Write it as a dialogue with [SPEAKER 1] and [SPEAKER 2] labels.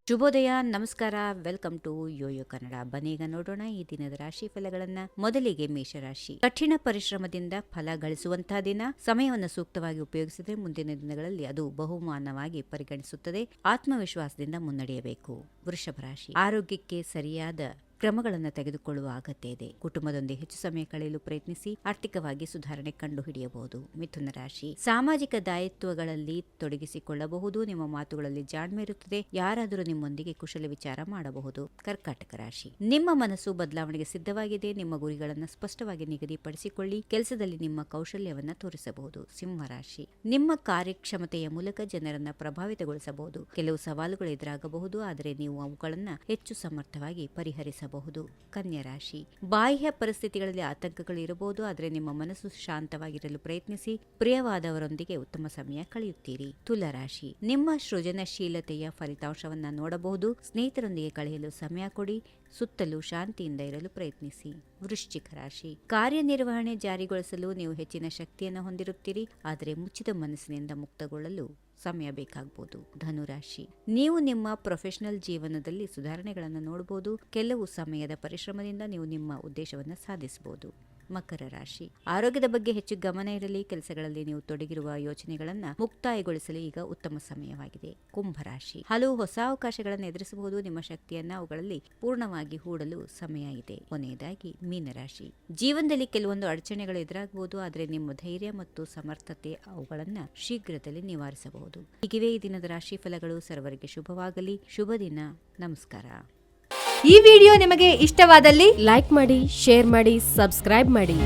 [SPEAKER 1] ಶುಭೋದಯ, ನಮಸ್ಕಾರ. Welcome to Yoyo Kannada. ಬನ್ನೀಗ ನೋಡೋಣ ಈ ದಿನದ ರಾಶಿ ಫಲಗಳನ್ನ. ಮೊದಲಿಗೆ ಮೇಷರಾಶಿ. ಕಠಿಣ ಪರಿಶ್ರಮದಿಂದ ಫಲ ಗಳಿಸುವಂತಹ ದಿನ. ಸಮಯವನ್ನು ಸೂಕ್ತವಾಗಿ ಉಪಯೋಗಿಸಿದರೆ ಮುಂದಿನ ದಿನಗಳಲ್ಲಿ ಅದು ಬಹುಮಾನವಾಗಿ ಪರಿಗಣಿಸುತ್ತದೆ. ಆತ್ಮವಿಶ್ವಾಸದಿಂದ ಮುನ್ನಡೆಯಬೇಕು. ವೃಷಭ ರಾಶಿ. ಆರೋಗ್ಯಕ್ಕೆ ಸರಿಯಾದ ಕ್ರಮಗಳನ್ನು ತೆಗೆದುಕೊಳ್ಳುವ ಅಗತ್ಯ ಇದೆ. ಕುಟುಂಬದೊಂದಿಗೆ ಹೆಚ್ಚು ಸಮಯ ಕಳೆಯಲು ಪ್ರಯತ್ನಿಸಿ ಆರ್ಥಿಕವಾಗಿ ಸುಧಾರಣೆ ಕಂಡುಹಿಡಿಯಬಹುದು. ಮಿಥುನ ರಾಶಿ. ಸಾಮಾಜಿಕ ದಾಯಿತ್ವಗಳಲ್ಲಿ ತೊಡಗಿಸಿಕೊಳ್ಳಬಹುದು. ನಿಮ್ಮ ಮಾತುಗಳಲ್ಲಿ ಜಾಣ್ಮೆ ಇರುತ್ತದೆ. ಯಾರಾದರೂ ನಿಮ್ಮೊಂದಿಗೆ ಕುಶಲ ವಿಚಾರ ಮಾಡಬಹುದು. ಕರ್ಕಾಟಕ ರಾಶಿ. ನಿಮ್ಮ ಮನಸ್ಸು ಬದಲಾವಣೆಗೆ ಸಿದ್ಧವಾಗಿದೆ. ನಿಮ್ಮ ಗುರಿಗಳನ್ನು ಸ್ಪಷ್ಟವಾಗಿ ನಿಗದಿಪಡಿಸಿಕೊಳ್ಳಿ. ಕೆಲಸದಲ್ಲಿ ನಿಮ್ಮ ಕೌಶಲ್ಯವನ್ನ ತೋರಿಸಬಹುದು. ಸಿಂಹ ರಾಶಿ. ನಿಮ್ಮ ಕಾರ್ಯಕ್ಷಮತೆಯ ಮೂಲಕ ಜನರನ್ನ ಪ್ರಭಾವಿತಗೊಳಿಸಬಹುದು. ಕೆಲವು ಸವಾಲುಗಳು ಎದುರಾಗಬಹುದು, ಆದರೆ ನೀವು ಅವುಗಳನ್ನ ಹೆಚ್ಚು ಸಮರ್ಥವಾಗಿ ಪರಿಹರಿಸಬಹುದು. ಕನ್ಯಾ ರಾಶಿ. ಬಾಹ್ಯ ಪರಿಸ್ಥಿತಿಗಳಲ್ಲಿ ಆತಂಕಗಳು ಇರಬಹುದು, ಆದರೆ ನಿಮ್ಮ ಮನಸ್ಸು ಶಾಂತವಾಗಿರಲು ಪ್ರಯತ್ನಿಸಿ. ಪ್ರಿಯವಾದವರೊಂದಿಗೆ ಉತ್ತಮ ಸಮಯ ಕಳೆಯುತ್ತೀರಿ. ತುಲಾ ರಾಶಿ. ನಿಮ್ಮ ಸೃಜನಶೀಲತೆಯ ಫಲಿತಾಂಶವನ್ನ ನೋಡಬಹುದು. ಸ್ನೇಹಿತರೊಂದಿಗೆ ಕಳೆಯಲು ಸಮಯ ಕೊಡಿ. ಸುತ್ತಲೂ ಶಾಂತಿಯಿಂದ ಇರಲು ಪ್ರಯತ್ನಿಸಿ. ವೃಶ್ಚಿಕ ರಾಶಿ. ಕಾರ್ಯನಿರ್ವಹಣೆ ಜಾರಿಗೊಳಿಸಲು ನೀವು ಹೆಚ್ಚಿನ ಶಕ್ತಿಯನ್ನು ಹೊಂದಿರುತ್ತೀರಿ, ಆದರೆ ಮುಚ್ಚಿದ ಮನಸ್ಸಿನಿಂದ ಮುಕ್ತಗೊಳ್ಳಲು ಸಮಯ ಬೇಕಾಗಬಹುದು. ಧನುರಾಶಿ. ನೀವು ನಿಮ್ಮ ಪ್ರೊಫೆಷನಲ್ ಜೀವನದಲ್ಲಿ ಸುಧಾರಣೆಗಳನ್ನು ನೋಡಬಹುದು. ಕೆಲವು ಸಮಯದ ಪರಿಶ್ರಮದಿಂದ ನೀವು ನಿಮ್ಮ ಉದ್ದೇಶವನ್ನು ಸಾಧಿಸಬಹುದು. ಮಕರ ರಾಶಿ. ಆರೋಗ್ಯದ ಬಗ್ಗೆ ಹೆಚ್ಚು ಗಮನ ಇರಲಿ. ಕೆಲಸಗಳಲ್ಲಿ ನೀವು ತೊಡಗಿರುವ ಯೋಚನೆಗಳನ್ನು ಮುಕ್ತಾಯಗೊಳಿಸಲು ಈಗ ಉತ್ತಮ ಸಮಯವಾಗಿದೆ. ಕುಂಭರಾಶಿ. ಹಲವು ಹೊಸ ಅವಕಾಶಗಳನ್ನು ಎದುರಿಸಬಹುದು. ನಿಮ್ಮ ಶಕ್ತಿಯನ್ನ ಅವುಗಳಲ್ಲಿ ಪೂರ್ಣವಾಗಿ ಹೂಡಲು ಸಮಯ ಇದೆ. ಕೊನೆಯದಾಗಿ ಮೀನರಾಶಿ. ಜೀವನದಲ್ಲಿ ಕೆಲವೊಂದು ಅಡಚಣೆಗಳು ಎದುರಾಗಬಹುದು, ಆದರೆ ನಿಮ್ಮ ಧೈರ್ಯ ಮತ್ತು ಸಮರ್ಥತೆ ಅವುಗಳನ್ನ ಶೀಘ್ರದಲ್ಲಿ ನಿವಾರಿಸಬಹುದು. ಹೀಗಿವೆ ಈ ದಿನದ ರಾಶಿ ಫಲಗಳು. ಸರ್ವರಿಗೆ ಶುಭವಾಗಲಿ. ಶುಭ ದಿನ. ನಮಸ್ಕಾರ.
[SPEAKER 2] ಈ ವಿಡಿಯೋ ನಿಮಗೆ ಇಷ್ಟವಾದಲ್ಲಿ ಲೈಕ್ ಮಾಡಿ, ಶೇರ್ ಮಾಡಿ, ಸಬ್ಸ್ಕ್ರೈಬ್ ಮಾಡಿ.